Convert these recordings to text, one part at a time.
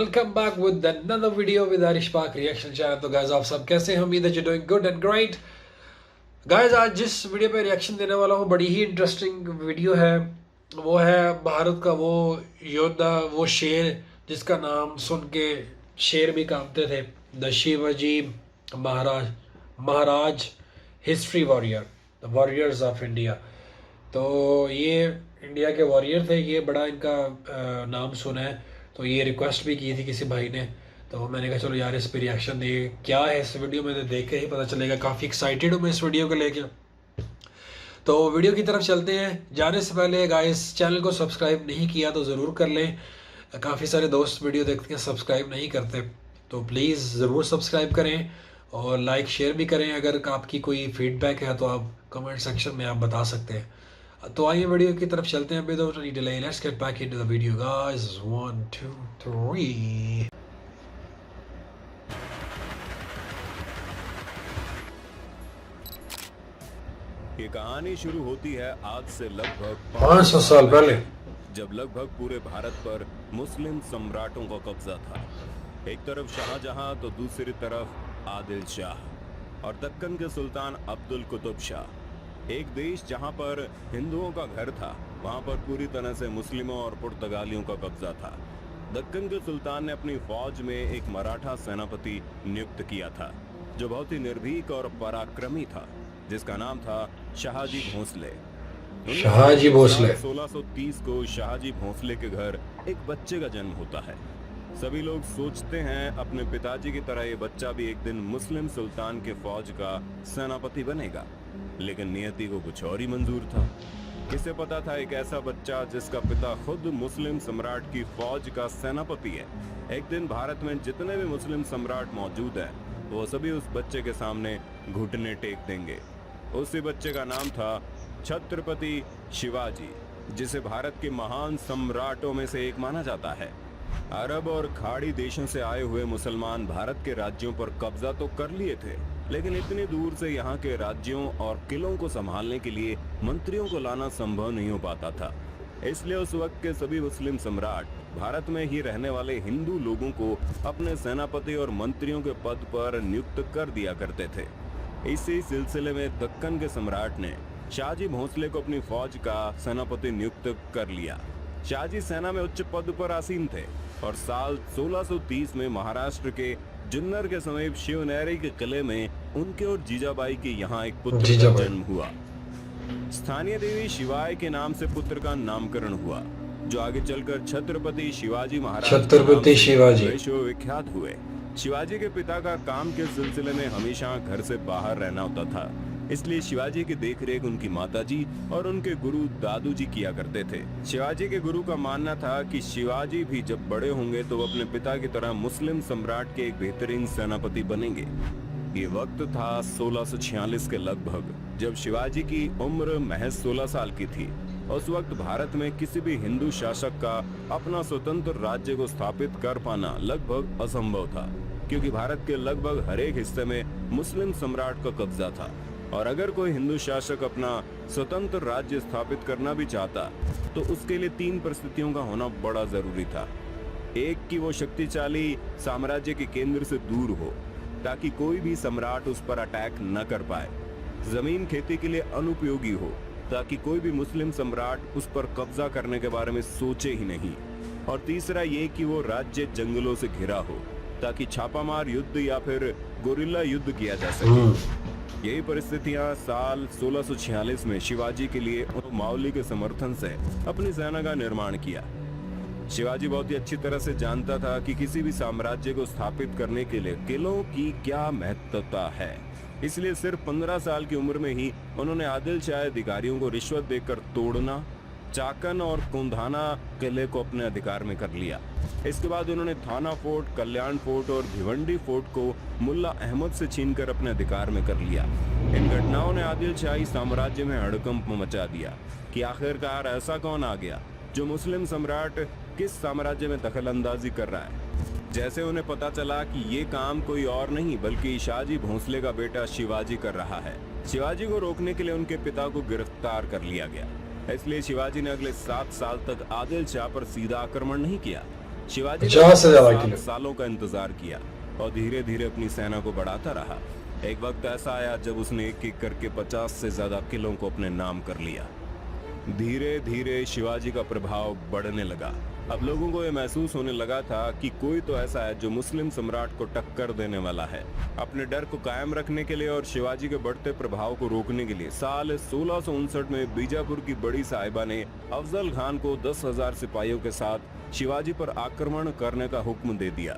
Welcome back with another video with Aarish पाक reaction channel. तो guys आप सब कैसे हैं? उम्मीद है you doing good and great. Guys आज जिस वीडियो पे रिएक्शन देने वाला हूँ बड़ी ही इंटरेस्टिंग वीडियो है। वो है भारत का वो योद्धा, वो शेर जिसका नाम सुन के शेर भी कांपते थे। The Shivaji Maharaj history warrior, the warriors of India. तो ये इंडिया के वॉरियर थे, ये बड़ा इनका नाम सुना है। तो ये रिक्वेस्ट भी की थी किसी भाई ने, तो मैंने कहा चलो यार इस पर रिएक्शन दे। क्या है इस वीडियो में, देख के ही पता चलेगा। काफ़ी एक्साइटेड हूँ मैं इस वीडियो को लेके। तो वीडियो की तरफ चलते हैं। जाने से पहले गाइस चैनल को सब्सक्राइब नहीं किया तो ज़रूर कर लें। काफ़ी सारे दोस्त वीडियो देखते हैं सब्सक्राइब नहीं करते, तो प्लीज़ ज़रूर सब्सक्राइब करें और लाइक शेयर भी करें। अगर आपकी कोई फीडबैक है तो आप कमेंट सेक्शन में आप बता सकते हैं। तो आइए वीडियो की तरफ चलते हैं without any delay. Let's get back into the video guys. 1 2 3। ये कहानी शुरू होती है आज से लगभग 500 साल पहले, जब लगभग पूरे भारत पर मुस्लिम सम्राटों का कब्जा था। एक तरफ शाहजहां तो दूसरी तरफ आदिल शाह और दक्कन के सुल्तान अब्दुल कुतुब शाह। एक देश जहां पर हिंदुओं का घर था, वहां पर पूरी तरह से मुस्लिमों और पुर्तगालियों का कब्जा था। दक्कन के सुल्तान ने अपनी फौज में एक मराठा सेनापति नियुक्त किया था जो बहुत ही निर्भीक और पराक्रमी था, जिसका नाम था शाहजी भोसले। शाहजी भोसले। 1630 को शाहजी भोसले के घर एक बच्चे का जन्म होता है। सभी लोग सोचते हैं अपने पिताजी की तरह ये बच्चा भी एक दिन मुस्लिम सुल्तान के फौज का सेनापति बनेगा, लेकिन नियति को कुछ और ही मंजूर था। किसे पता था एक ऐसा बच्चा जिसका पिता खुद मुस्लिम सम्राट की फौज का सेनापति है, एक दिन भारत में जितने भी मुस्लिम सम्राट मौजूद हैं वो सभी उस बच्चे के सामने घुटने टेक देंगे। उसी बच्चे का नाम था छत्रपति शिवाजी, जिसे भारत के महान सम्राटों में से एक माना जाता है। अरब और खाड़ी देशों से आए हुए मुसलमान भारत के राज्यों पर कब्जा तो कर लिए थे, लेकिन इतनी दूर से यहाँ के राज्यों और किलों को संभालने के लिए मंत्रियों को लाना संभव नहीं हो पाता था। इसलिए उस वक्त के सभी मुस्लिम सम्राट भारत में ही रहने वाले हिंदू लोगों को अपने सेनापति और मंत्रियों के पद पर नियुक्त कर दिया करते थे। इसी सिलसिले में दक्कन के सम्राट ने शाहजी भोसले को अपनी फौज का सेनापति नियुक्त कर लिया। शाहजी सेना में उच्च पद पर आसीन थे और साल 1630 में महाराष्ट्र के जुन्नर के समीप शिवनेरी के किले में उनके और जीजाबाई के यहाँ एक पुत्र का जन्म हुआ। स्थानीय देवी शिवाय के नाम से पुत्र का नामकरण हुआ, जो आगे चलकर छत्रपति शिवाजी महाराज छत्रपति शिवाजी विख्यात हुए। शिवाजी के पिता का काम के सिलसिले में हमेशा घर से बाहर रहना होता था, इसलिए शिवाजी की देखरेख उनकी माताजी और उनके गुरु दादू जी किया करते थे। शिवाजी के गुरु का मानना था कि शिवाजी भी जब बड़े होंगे तो वो अपने पिता की तरह मुस्लिम सम्राट के एक बेहतरीन सेनापति बनेंगे। ये वक्त था 1646 के लगभग, जब शिवाजी की उम्र महज 16 साल की थी। उस वक्त भारत में किसी भी हिंदू शासक का अपना स्वतंत्र राज्य को स्थापित कर पाना लगभग असंभव था, क्योंकि भारत के लगभग हर एक हिस्से में मुस्लिम सम्राट का कब्जा था। और अगर कोई हिंदू शासक अपना स्वतंत्र राज्य स्थापित करना भी चाहता तो उसके लिए 3 परिस्थितियों का होना बड़ा जरूरी था। एक कि वो शक्तिशाली साम्राज्य के केंद्र से दूर हो, ताकि कोई भी सम्राट उस पर अटैक न कर पाए। जमीन खेती के लिए अनुपयोगी हो, ताकि कोई भी मुस्लिम सम्राट उस पर कब्जा करने के बारे में सोचे ही नहीं। और तीसरा ये कि वो राज्य जंगलों से घिरा हो, ताकि छापामार युद्ध या फिर गोरिल्ला युद्ध किया जा सके। यही परिस्थितियां साल 1646 में शिवाजी के लिए मावली के समर्थन से अपनी सेना का निर्माण किया। शिवाजी बहुत ही अच्छी तरह से जानता था कि किसी भी साम्राज्य को स्थापित करने के लिए किलों की क्या महत्वता है, इसलिए सिर्फ 15 साल की उम्र में ही उन्होंने आदिल शाह अधिकारियों को रिश्वत देकर तोड़ना, चाकन और कुंधाना किले को अपने अधिकार में कर लिया। इसके बाद उन्होंने थाना फोर्ट, कल्याण फोर्ट और भिवंडी फोर्ट को मुल्ला अहमद से छीनकर अपने अधिकार में कर लिया। इन घटनाओं ने आदिल शाही साम्राज्य में हड़कंप मचा दिया कि आखिरकार ऐसा कौन आ गया जो मुस्लिम सम्राट किस साम्राज्य में दखल अंदाजी कर रहा है। जैसे उन्हें पता चला कि ये काम कोई और नहीं बल्कि शाहजी भोसले का बेटा शिवाजी कर रहा है। शिवाजी को रोकने के लिए उनके पिता को गिरफ्तार कर लिया गया। इसलिए शिवाजी ने अगले 7 साल तक आदिल शाह पर सीधा आक्रमण नहीं किया। शिवाजी ने 50 से ज्यादा 7 किले। सालों का इंतजार किया और धीरे धीरे अपनी सेना को बढ़ाता रहा। एक वक्त ऐसा आया जब उसने एक एक करके 50 से ज्यादा किलों को अपने नाम कर लिया। धीरे धीरे शिवाजी का प्रभाव बढ़ने लगा। अब लोगों को यह महसूस होने लगा था कि कोई तो ऐसा है जो मुस्लिम सम्राट को टक्कर देने वाला है। अपने डर को कायम रखने के लिए और शिवाजी के बढ़ते प्रभाव को रोकने के लिए साल 1659 में बीजापुर की बड़ी साहिबा ने अफजल खान को 10,000 सिपाहियों के साथ शिवाजी पर आक्रमण करने का हुक्म दे दिया।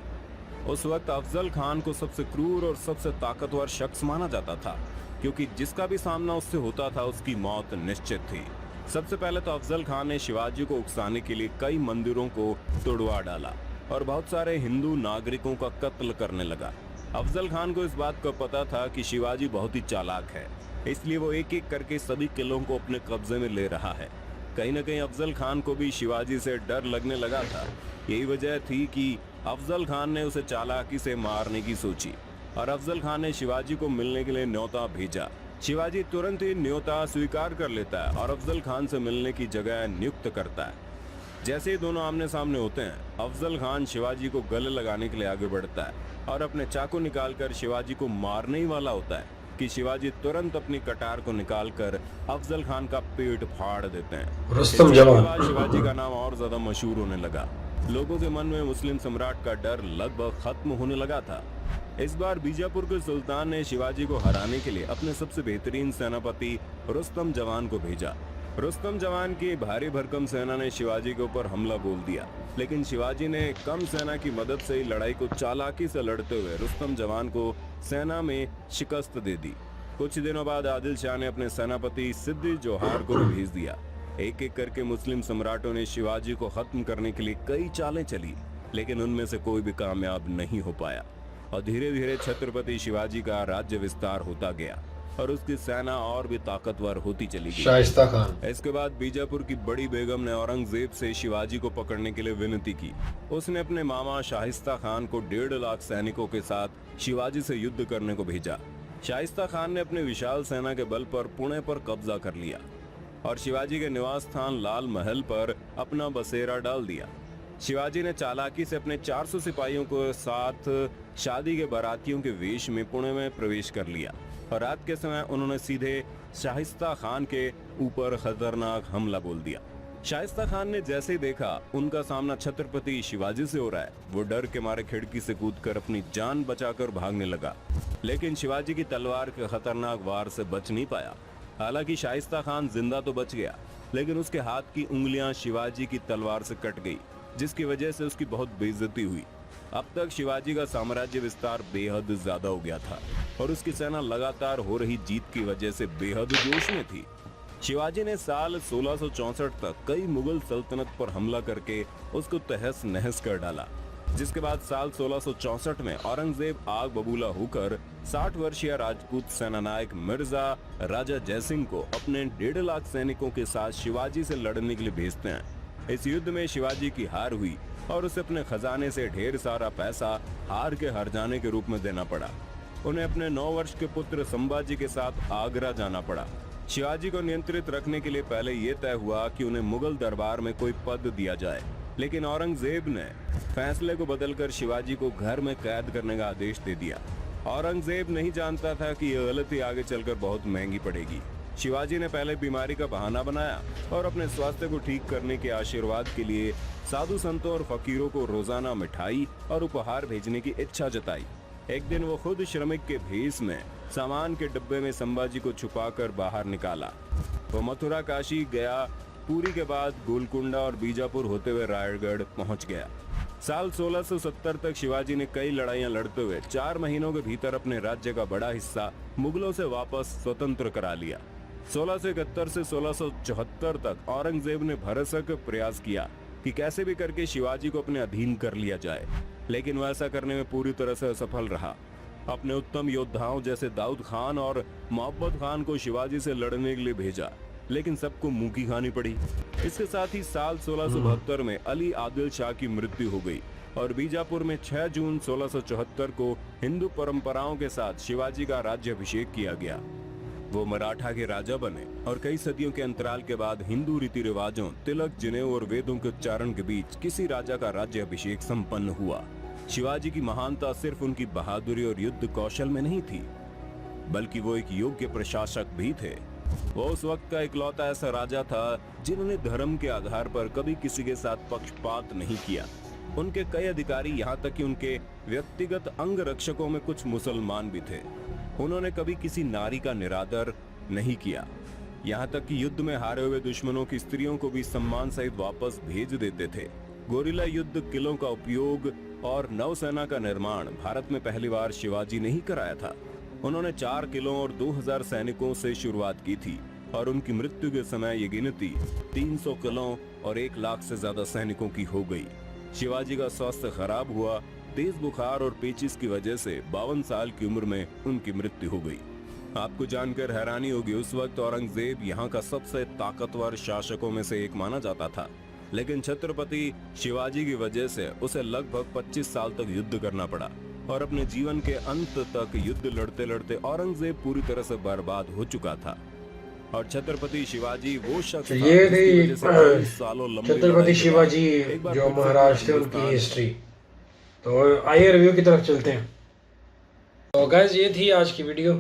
उस वक्त अफजल खान को सबसे क्रूर और सबसे ताकतवर शख्स माना जाता था, क्योंकि जिसका भी सामना उससे होता था उसकी मौत निश्चित थी। सबसे पहले तो अफजल खान ने शिवाजी को उकसाने के लिए कई मंदिरों को तोड़वा डाला और बहुत सारे हिंदू नागरिकों का कत्ल करने लगा। अफजल खान को इस बात का पता था कि शिवाजी बहुत ही चालाक है, इसलिए वो एक एक करके सभी किलों को अपने कब्जे में ले रहा है। कहीं न कहीं अफजल खान को भी शिवाजी से डर लगने लगा था। यही वजह थी कि अफजल खान ने उसे चालाकी से मारने की सोची और अफजल खान ने शिवाजी को मिलने के लिए न्योता भेजा। शिवाजी तुरंत ही न्योता स्वीकार कर लेता है और अफजल खान से मिलने की जगह नियुक्त करता है। जैसे ही दोनों आमने सामने होते हैं, अफजल खान शिवाजी को गले लगाने के लिए आगे बढ़ता है और अपने चाकू निकालकर शिवाजी को मारने ही वाला होता है कि शिवाजी तुरंत अपनी कटार को निकालकर अफजल खान का पेट फाड़ देते हैं। रुस्तम इसके जवान। बाद शिवाजी का नाम और ज्यादा मशहूर होने लगा। लोगों के मन में मुस्लिम सम्राट का डर लगभग खत्म होने लगा था। इस बार बीजापुर के सुल्तान ने शिवाजी को हराने के लिए अपने सबसे बेहतरीन सेनापति रुस्तम जवान को भेजा। रुस्तम जवान की भारी भरकम सेना ने शिवाजी के ऊपर हमला बोल दिया, लेकिन शिवाजी ने कम सेना की मदद से ही लड़ाई को चालाकी से लड़ते हुए रुस्तम जवान को सेना में शिकस्त दे दी। कुछ दिनों बाद आदिल शाह ने अपने सेनापति सिद्दी जोहार को भी भेज दिया। एक एक करके मुस्लिम सम्राटों ने शिवाजी को खत्म करने के लिए कई चालें चली, लेकिन उनमें से कोई भी कामयाब नहीं हो पाया और धीरे धीरे छत्रपति शिवाजी का राज्य विस्तार होता गया और उसकी सेना और भी ताकतवर होती चली गई। शाइस्ता खान। इसके बाद बीजापुर की बड़ी बेगम ने औरंगजेब से शिवाजी को पकड़ने के लिए विनती की। उसने अपने मामा शाइस्ता खान को 1.5 लाख सैनिकों के साथ शिवाजी से युद्ध करने को भेजा। शाइस्ता खान ने अपने विशाल सेना के बल पर पुणे पर कब्जा कर लिया और शिवाजी के निवास स्थान लाल महल पर अपना बसेरा डाल दिया। शिवाजी ने चालाकी से अपने 400 सिपाहियों को साथ शादी के बारातियों के वेश में पुणे में प्रवेश कर लिया और रात के समय उन्होंने सीधे शाइस्ता खान के ऊपर खतरनाक हमला बोल दिया। शाइस्ता खान ने जैसे ही देखा उनका सामना छत्रपति शिवाजी से हो रहा है, वो डर के मारे खिड़की से कूदकर अपनी जान बचाकर भागने लगा, लेकिन शिवाजी की तलवार के खतरनाक वार से बच नहीं पाया। हालांकि शाइस्ता खान जिंदा तो बच गया, लेकिन उसके हाथ की उंगलियां शिवाजी की तलवार से कट गई, जिसकी वजह से उसकी बहुत बेइज्जती हुई। अब तक शिवाजी का साम्राज्य विस्तार बेहद ज्यादा हो गया था और उसकी सेना लगातार हो रही जीत की वजह से बेहद जोश में थी। शिवाजी ने साल 1664 तक कई मुगल सल्तनत पर हमला करके उसको तहस नहस कर डाला, जिसके बाद साल 1664 में औरंगजेब आग बबूला होकर 60 वर्षीय राजपूत सेनानायक मिर्जा राजा जयसिंह को अपने 1.5 लाख सैनिकों के साथ शिवाजी से लड़ने के लिए भेजते हैं। इस युद्ध में शिवाजी की हार हुई और उसे अपने खजाने से ढेर सारा पैसा हार के हर जाने के रूप में देना पड़ा। उन्हें अपने 9 वर्ष के पुत्र संभाजी के साथ आगरा जाना पड़ा। शिवाजी को नियंत्रित रखने के लिए पहले यह तय हुआ कि उन्हें मुगल दरबार में कोई पद दिया जाए, लेकिन औरंगजेब ने फैसले को बदलकर शिवाजी को घर में कैद करने का आदेश दे दिया। औरंगजेब नहीं जानता था कि यह गलती आगे चलकर बहुत महंगी पड़ेगी। शिवाजी ने पहले बीमारी का बहाना बनाया और अपने स्वास्थ्य को ठीक करने के आशीर्वाद के लिए साधु संतों और फकीरों को रोजाना मिठाई और उपहार भेजने की इच्छा जताई। एक दिन वो खुद श्रमिक के भेष में सामान के डिब्बे में संभाजी को छुपाकर बाहर निकाला। वो मथुरा, काशी गया, पुरी के बाद गोलकुंडा और बीजापुर होते हुए रायगढ़ पहुंच गया। साल 1670 तक शिवाजी ने कई लड़ाइयां लड़ते हुए 4 महीनों के भीतर अपने राज्य का बड़ा हिस्सा मुगलों से वापस स्वतंत्र करा लिया। 1671 से 1674 तक औरंगजेब ने भरसक प्रयास किया कि कैसे भी करके शिवाजी को अपने अधीन कर लिया जाए, लेकिन वह ऐसा करने में पूरी तरह से असफल रहा। अपने उत्तम योद्धाओं जैसे दाऊद खान और मोहब्बत खान को शिवाजी से लड़ने के लिए भेजा, लेकिन सबको मुंह की खानी पड़ी। इसके साथ ही साल 1672 में अली आदिल शाह की मृत्यु हो गई और बीजापुर में 6 जून 1674 को हिंदू परंपराओं के साथ शिवाजी का राज्याभिषेक किया गया। वो मराठा के राजा बने और कई सदियों के अंतराल के बाद हिंदू रीति रिवाजों, तिलक, जनेऊ और वेदों के उच्चारण के बीच किसी राजा का राज्य अभिषेक संपन्न हुआ। शिवाजी की महानता सिर्फ उनकी बहादुरी और युद्ध कौशल में नहीं थी, बल्कि वो एक योग्य प्रशासक भी थे। वो उस वक्त का इकलौता ऐसा राजा था जिन्होंने धर्म के आधार पर कभी किसी के साथ पक्षपात नहीं किया। उनके कई अधिकारी, यहाँ तक कि उनके व्यक्तिगत अंग रक्षकों में कुछ मुसलमान भी थे। उन्होंने कभी किसी नारी का निरादर नहीं किया, यहाँ तक कि युद्ध में हारे हुए दुश्मनों की स्त्रियों को भी सम्मान सहित वापस भेज देते थे। गोरिल्ला युद्ध, किलों का उपयोग और नौसेना का निर्माण भारत में पहली बार शिवाजी ने ही कराया था। उन्होंने 4 किलों और 2000 सैनिकों से शुरुआत की थी और उनकी मृत्यु के समय ये गिनती 300 किलों और 1 लाख से ज्यादा सैनिकों की हो गई। शिवाजी का स्वास्थ्य खराब हुआ। तेज बुखार और पेचिस की वजह से 52 साल की उम्र में उनकी मृत्यु हो गई। आपको जानकर हैरानी होगी, उस वक्त औरंगजेब यहाँ का सबसे ताकतवर शासकों में से एक माना जाता था, लेकिन छत्रपति शिवाजी की वजह से उसे लगभग 25 साल तक युद्ध करना पड़ा और अपने जीवन के अंत तक युद्ध लड़ते लड़ते औरंगजेब पूरी तरह से बर्बाद हो चुका था। और छत्रपति शिवाजी वो शख्स था ये जिसकी वजह से कई सालों लंबी लड़ाई छत्रपति के शिवाजी बाद एक बार जो फिर से महाराज थे, उनकी हिस्ट्री। तो आइए रिव्यू की तरफ चलते हैं। तो गाइस, ये थी आज की वीडियो।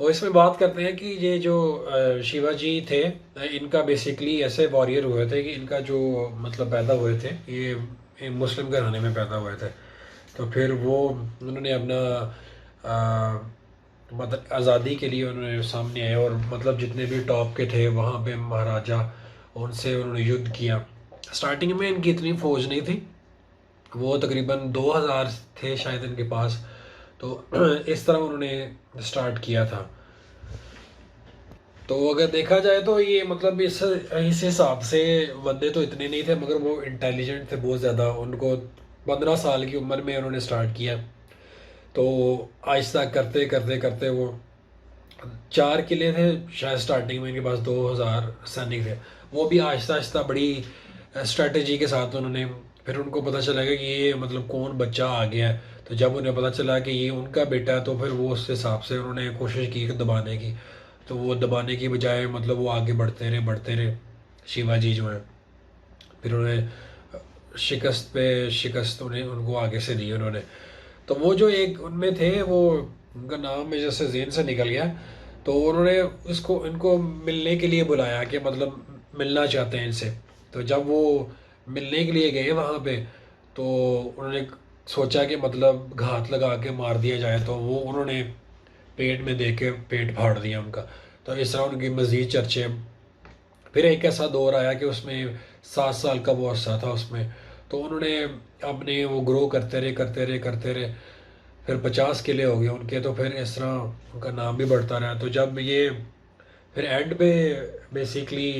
तो इसमें बात करते हैं कि ये जो शिवाजी थे, इनका बेसिकली ऐसे वॉरियर हुए थे कि इनका जो मतलब पैदा हुए थे, ये मुस्लिम घराने में पैदा हुए थे। तो फिर वो उन्होंने अपना मतलब आज़ादी के लिए उन्होंने सामने आए और मतलब जितने भी टॉप के थे वहाँ पे महाराजा, उनसे उन्होंने युद्ध किया। स्टार्टिंग में इनकी इतनी फौज नहीं थी, वो तकरीबन 2000 थे शायद इनके पास। तो इस तरह उन्होंने स्टार्ट किया था। तो अगर देखा जाए तो ये मतलब इस हिसाब से बंदे तो इतने नहीं थे, मगर वो इंटेलिजेंट थे बहुत ज़्यादा। उनको 15 साल की उम्र में उन्होंने स्टार्ट किया। तो आहिस्ता करते करते करते वो 4 किले थे शायद स्टार्टिंग में, इनके पास 2000 सैनिक थे। वो भी आहिस्ता आहिस्ता बड़ी स्ट्रेटजी के साथ उन्होंने, फिर उनको पता चला कि ये मतलब कौन बच्चा आ गया है। तो जब उन्हें पता चला कि ये उनका बेटा है, तो फिर वो उस हिसाब से उन्होंने कोशिश की दबाने की। तो वो दबाने की बजाय मतलब वो आगे बढ़ते रहे शिवाजी जो है। फिर उन्हें शिकस्त पे शिकस्त उनको आगे से दी उन्होंने। तो वो जो एक उनमें थे, वो उनका नाम में जैसे ज़हन से निकल गया। तो उन्होंने इनको मिलने के लिए बुलाया कि मतलब मिलना चाहते हैं इनसे। तो जब वो मिलने के लिए गए वहाँ पे, तो उन्होंने सोचा कि मतलब घात लगा के मार दिया जाए। तो वो उन्होंने पेट में दे के पेट फाड़ दिया उनका। तो इस तरह उनकी मज़ीद चर्चे। फिर एक ऐसा दौर आया कि उसमें 7 साल का वो अरसा था उसमें। तो उन्होंने अपने वो ग्रो करते रहे। फिर 50 किले हो गए उनके। तो फिर इस तरह उनका नाम भी बढ़ता रहा। तो जब ये फिर एंड पे बेसिकली,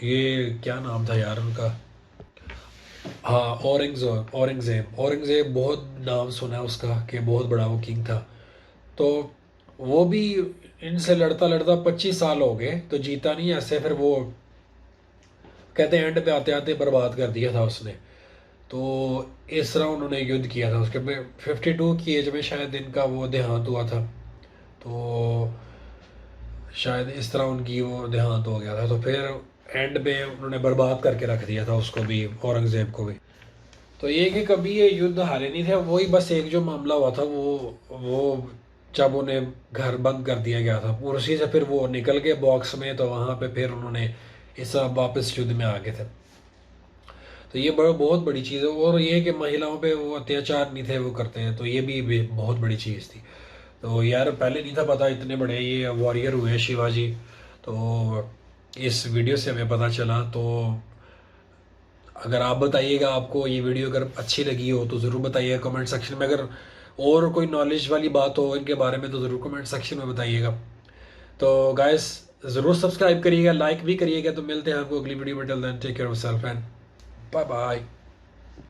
ये क्या नाम था यार उनका, हाँ, औरंगज़ेब बहुत नाम सुना है उसका कि बहुत बड़ा वो किंग था। तो वो भी इनसे लड़ता 25 साल हो गए, तो जीता नहीं ऐसे। फिर वो कहते हैं एंड पे आते आते बर्बाद कर दिया था उसने। तो इस तरह उन्होंने युद्ध किया था। उसके में 52 की एज में शायद इनका वो देहांत हुआ था। तो शायद इस तरह उनकी वो देहांत हो गया था। तो फिर एंड पे उन्होंने बर्बाद करके रख दिया था उसको भी, औरंगज़ेब को भी। तो ये कि कभी ये युद्ध हारे नहीं थे। वही बस एक जो मामला हुआ था, वो जब उन्हें घर बंद कर दिया गया था, और उसी से फिर वो निकल गए बॉक्स में। तो वहाँ पे फिर उन्होंने इस वापस युद्ध में आ गए थे। तो ये बहुत बड़ी चीज़ है। और ये कि महिलाओं पे वो अत्याचार नहीं थे वो करते हैं, तो ये भी बहुत बड़ी चीज़ थी। तो यार पहले नहीं था पता इतने बड़े ये वॉरियर हुए शिवाजी। तो इस वीडियो से हमें पता चला। तो अगर आप बताइएगा, आपको ये वीडियो अगर अच्छी लगी हो तो ज़रूर बताइएगा कमेंट सेक्शन में। अगर और कोई नॉलेज वाली बात हो इनके बारे में तो ज़रूर कमेंट सेक्शन में बताइएगा। तो गाइस, ज़रूर सब्सक्राइब करिएगा, लाइक भी करिएगा। तो मिलते हैं आपको अगली वीडियो में। Till then take care of yourself and bye bye.